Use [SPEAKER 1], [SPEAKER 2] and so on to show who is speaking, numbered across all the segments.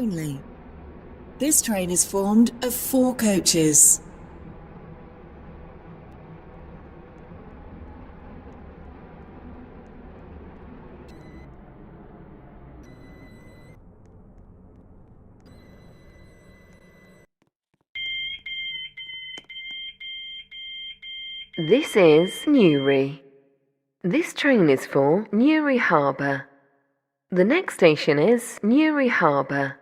[SPEAKER 1] only. This train is formed of 4 coaches.
[SPEAKER 2] This is Newry. This train is for Newry Harbour. The next station is Newry Harbour.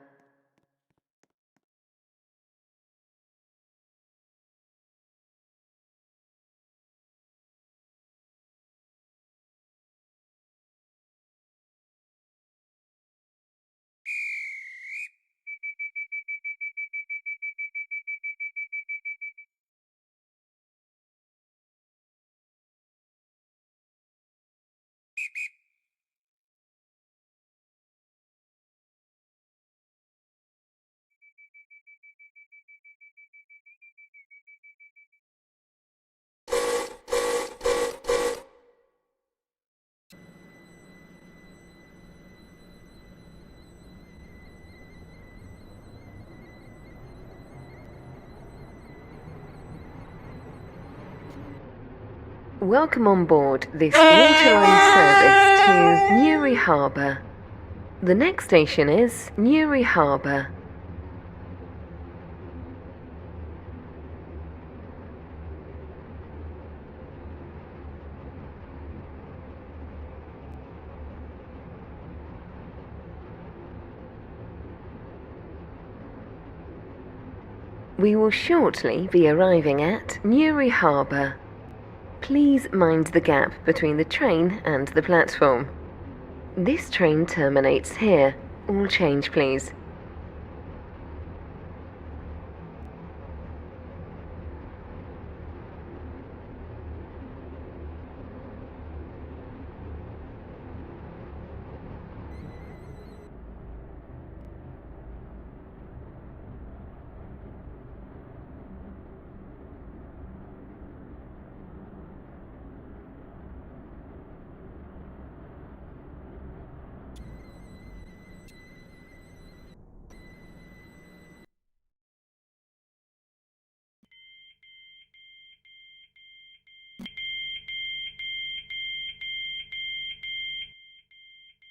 [SPEAKER 2] Welcome on board this waterline service to Newry Harbour. The next station is Newry Harbour. We will shortly be arriving at Newry Harbour. Please mind the gap between the train and the platform. This train terminates here. All change, please.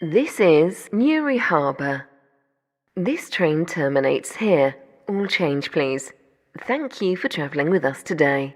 [SPEAKER 2] This is Newry Harbour. This train terminates here. All change, please. Thank you for travelling with us today.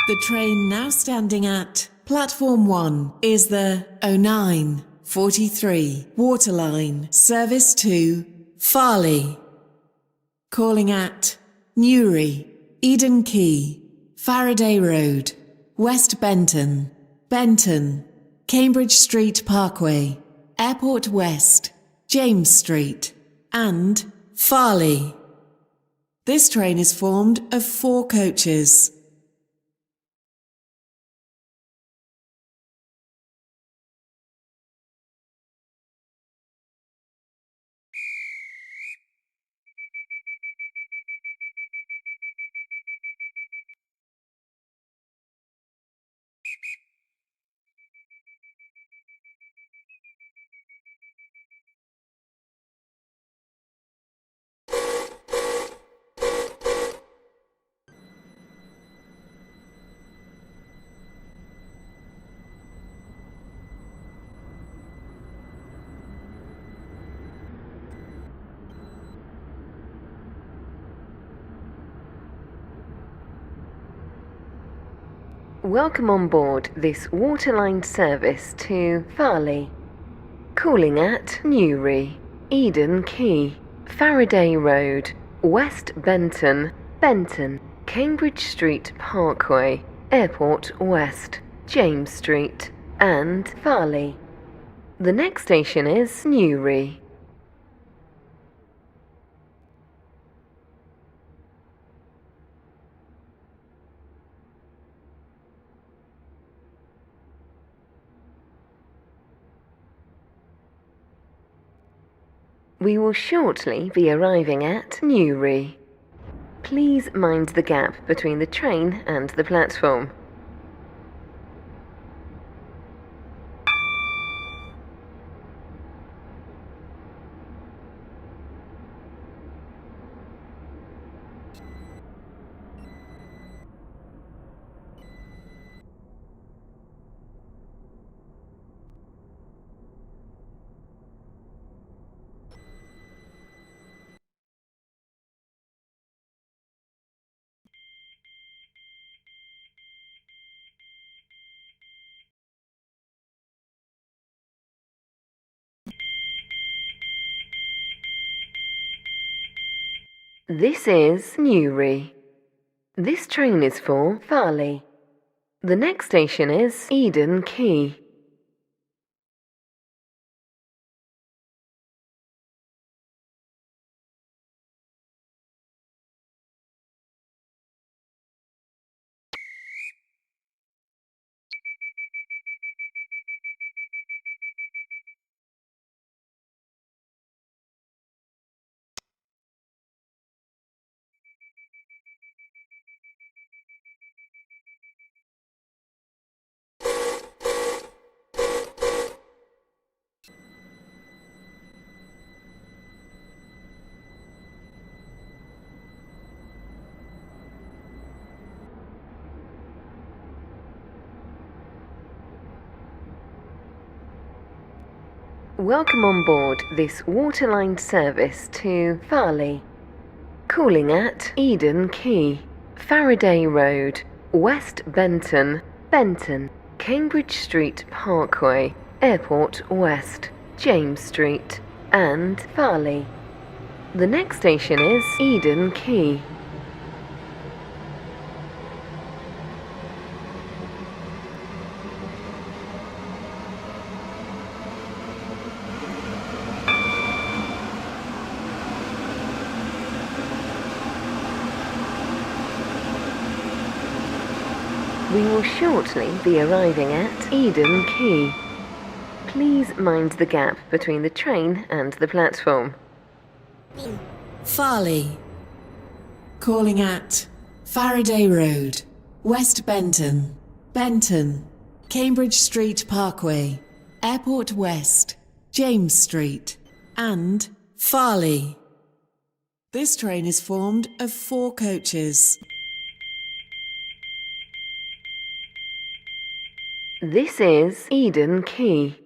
[SPEAKER 1] The train now standing at Platform 1 is the 0943 Waterline service to Farley. Calling at Newry, Eden Quay, Faraday Road, West Benton, Benton, Cambridge Street Parkway, Airport West, James Street, and Farley. This train is formed of 4 coaches.
[SPEAKER 2] Welcome on board this waterline service to Farley. Calling at Newry, Eden Quay, Faraday Road, West Benton, Benton, Cambridge Street Parkway, Airport West, James Street, and Farley. The next station is Newry. We will shortly be arriving at Newry. Please mind the gap between the train and the platform. This is Newry. This train is for Farley. The next station is Eden Quay. Welcome on board this waterline service to Farley. Calling at Eden Quay, Faraday Road, West Benton, Benton, Cambridge Street Parkway, Airport West, James Street, and Farley. The next station is Eden Quay. We will shortly be arriving at Eden Quay. Please mind the gap between the train and the platform.
[SPEAKER 1] Farley. Calling at Faraday Road, West Benton, Benton, Cambridge Street Parkway, Airport West, James Street, and Farley. This train is formed of 4 coaches.
[SPEAKER 2] This is Eden Quay.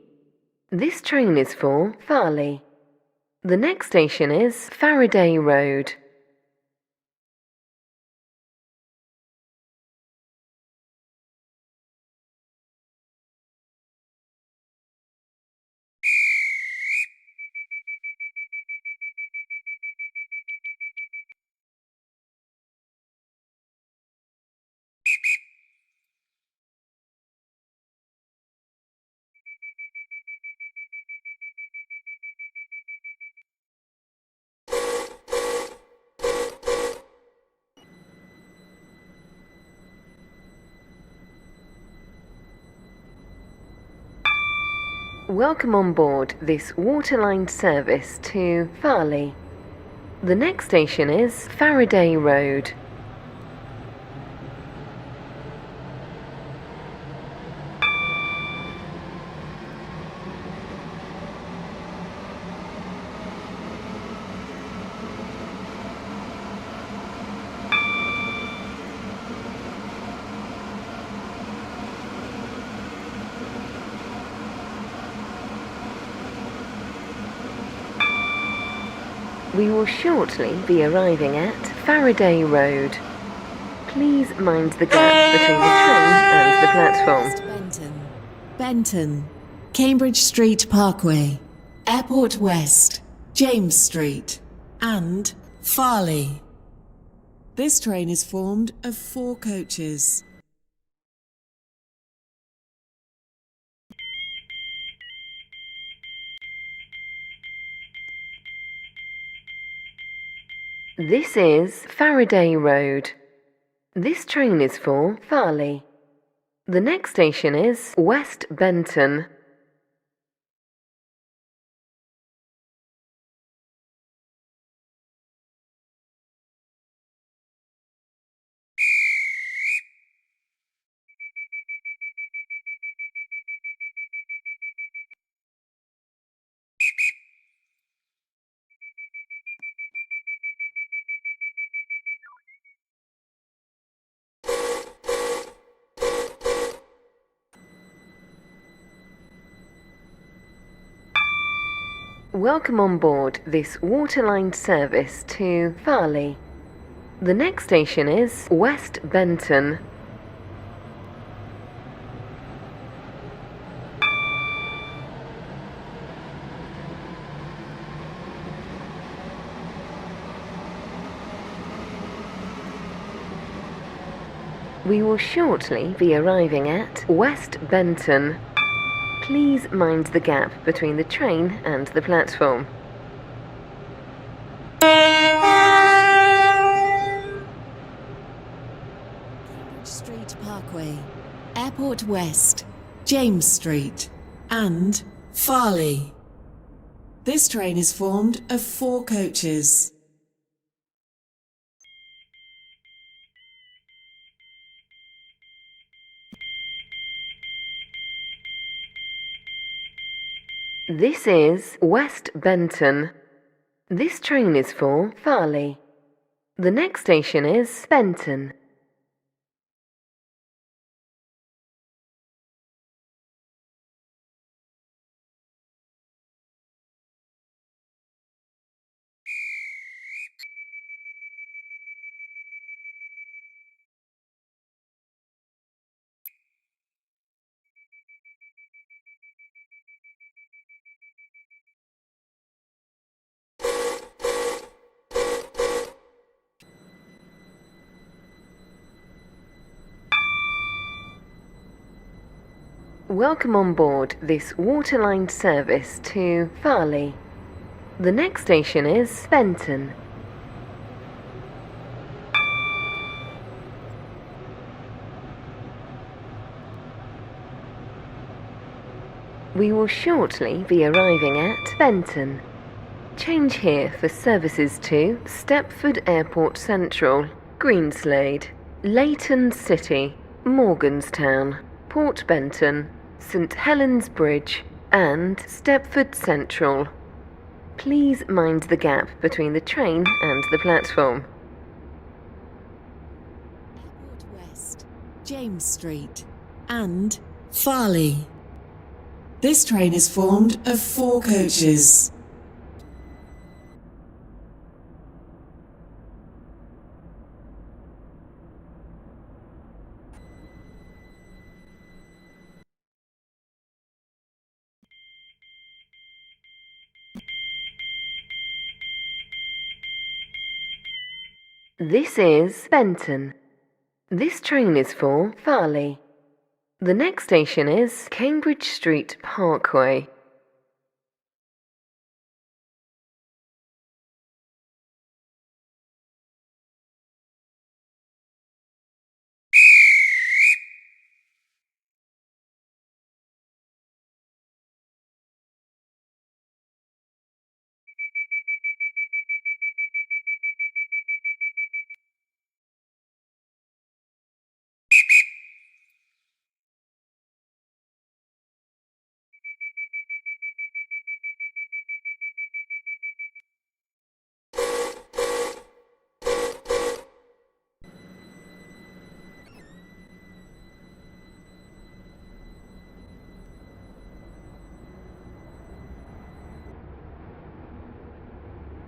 [SPEAKER 2] This train is for Farley. The next station is Faraday Road. Welcome on board this waterline service to Farley. The next station is Faraday Road. We will shortly be arriving at Faraday Road. Please mind the gap between the train and the platform.
[SPEAKER 1] West Benton, Cambridge Street Parkway, Airport West, James Street, and Farley. This train is formed of 4 coaches.
[SPEAKER 2] This is Faraday Road. This train is for Farley. The next station is West Benton. Welcome on board this waterline service to Farley. The next station is West Benton. We will shortly be arriving at West Benton. Please mind the gap between the train and the platform.
[SPEAKER 1] Cambridge Street Parkway, Airport West, James Street, and Farley. This train is formed of 4 coaches.
[SPEAKER 2] This is West Benton. This train is for Farley. The next station is Benton. Welcome on board this waterline service to Farley. The next station is Benton. We will shortly be arriving at Benton. Change here for services to Stepford Airport Central, Greenslade, Leighton City, Morganstown, Port Benton, St Helens Bridge, and Stepford Central. Please mind the gap between the train and the platform.
[SPEAKER 1] Airport West, James Street, and Farley. This train is formed of 4 coaches.
[SPEAKER 2] This is Benton. This train is for Farley. The next station is Cambridge Street Parkway.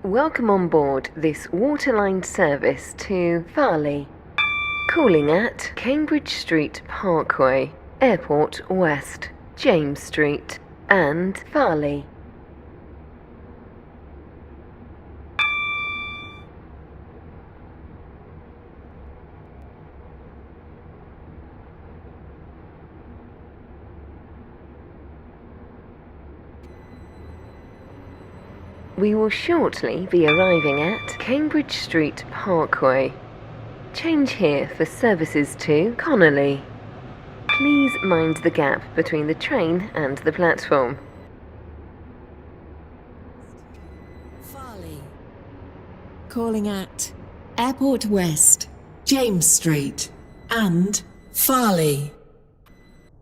[SPEAKER 2] Welcome on board this waterline service to Farley. Calling at Cambridge Street Parkway, Airport West, James Street, and Farley. We will shortly be arriving at Cambridge Street Parkway. Change here for services to Connolly. Please mind the gap between the train and the platform.
[SPEAKER 1] Farley. Calling at Airport West, James Street, and Farley.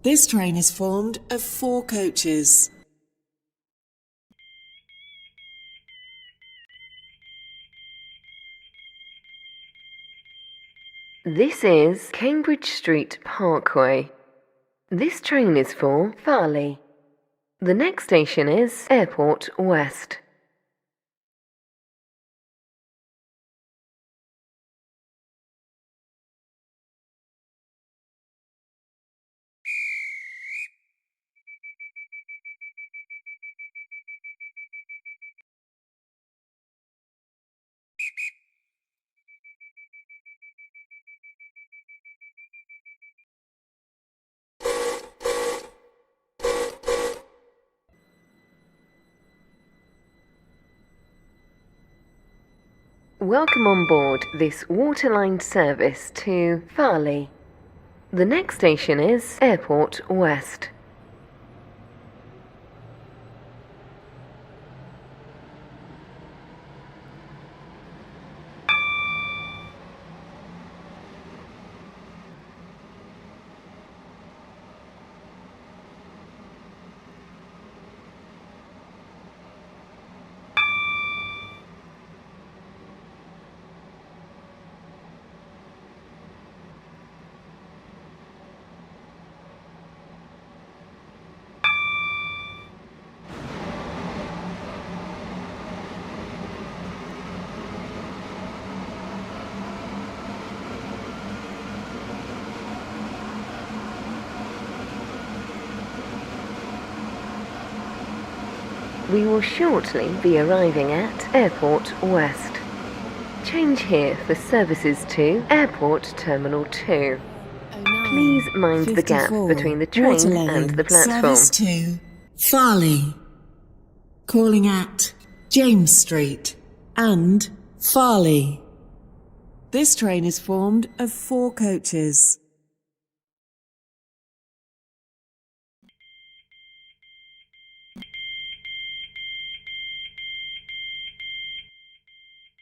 [SPEAKER 1] This train is formed of 4 coaches.
[SPEAKER 2] This is Cambridge Street Parkway. This train is for Farley. The next station is Airport West. Welcome on board this waterline service to Farley. The next station is Airport West. We will shortly be arriving at Airport West. Change here for services to Airport Terminal 2. Please mind the gap between the train and the platform.
[SPEAKER 1] Service to Farley. Calling at James Street and Farley. This train is formed of 4 coaches.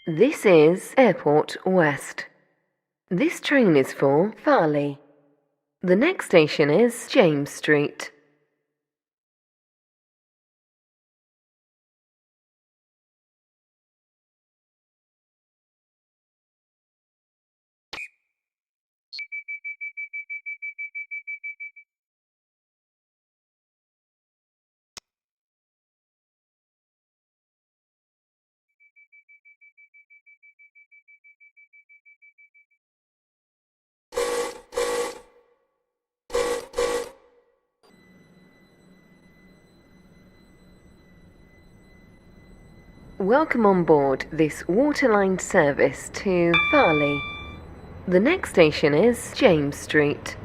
[SPEAKER 2] This is Airport West. This train is for Farley. The next station is James Street. Welcome on board this waterline service to Farley. The next station is James Street.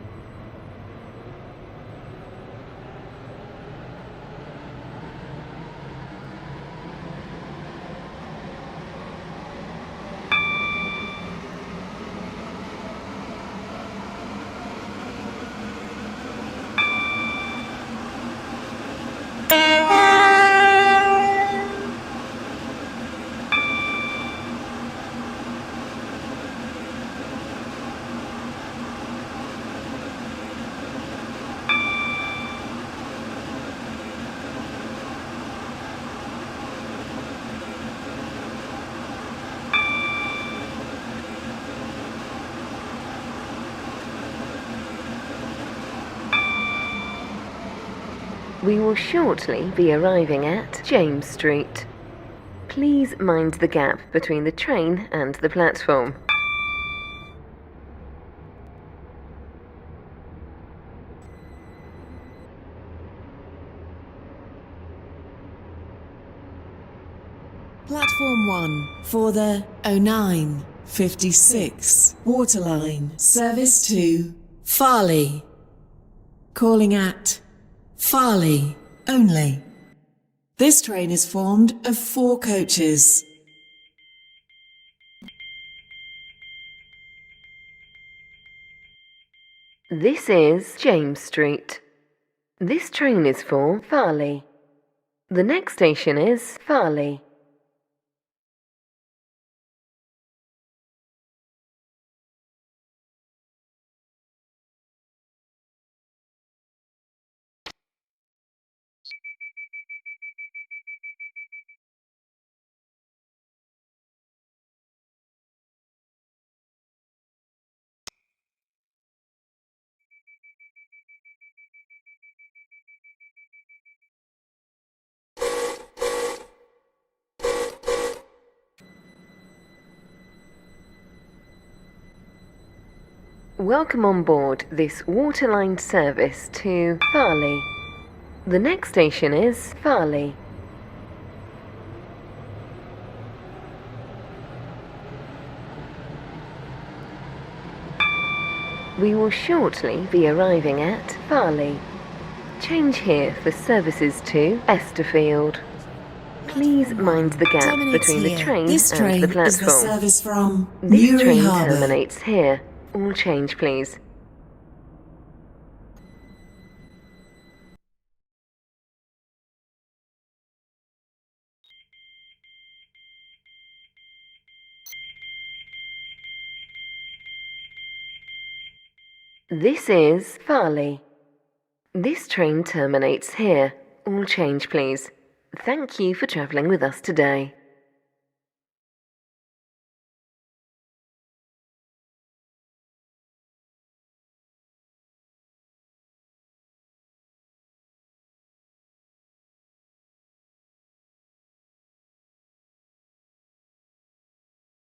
[SPEAKER 2] We will shortly be arriving at James Street. Please mind the gap between the train and the platform.
[SPEAKER 1] Platform 1 for the 0956 Waterline service to Farley. Calling at Farley only. This train is formed of 4 coaches.
[SPEAKER 2] This is James Street. This train is for Farley. The next station is Farley. Welcome on board this Waterline service to Farley. The next station is Farley. We will shortly be arriving at Farley. Change here for services to Stepford. Please mind the gap between the train and the platform.
[SPEAKER 1] Is the service from
[SPEAKER 2] This
[SPEAKER 1] Newry
[SPEAKER 2] train
[SPEAKER 1] Harbour.
[SPEAKER 2] terminates here. All change, please. This is Farley. This train terminates here. All change, please. Thank you for travelling with us today.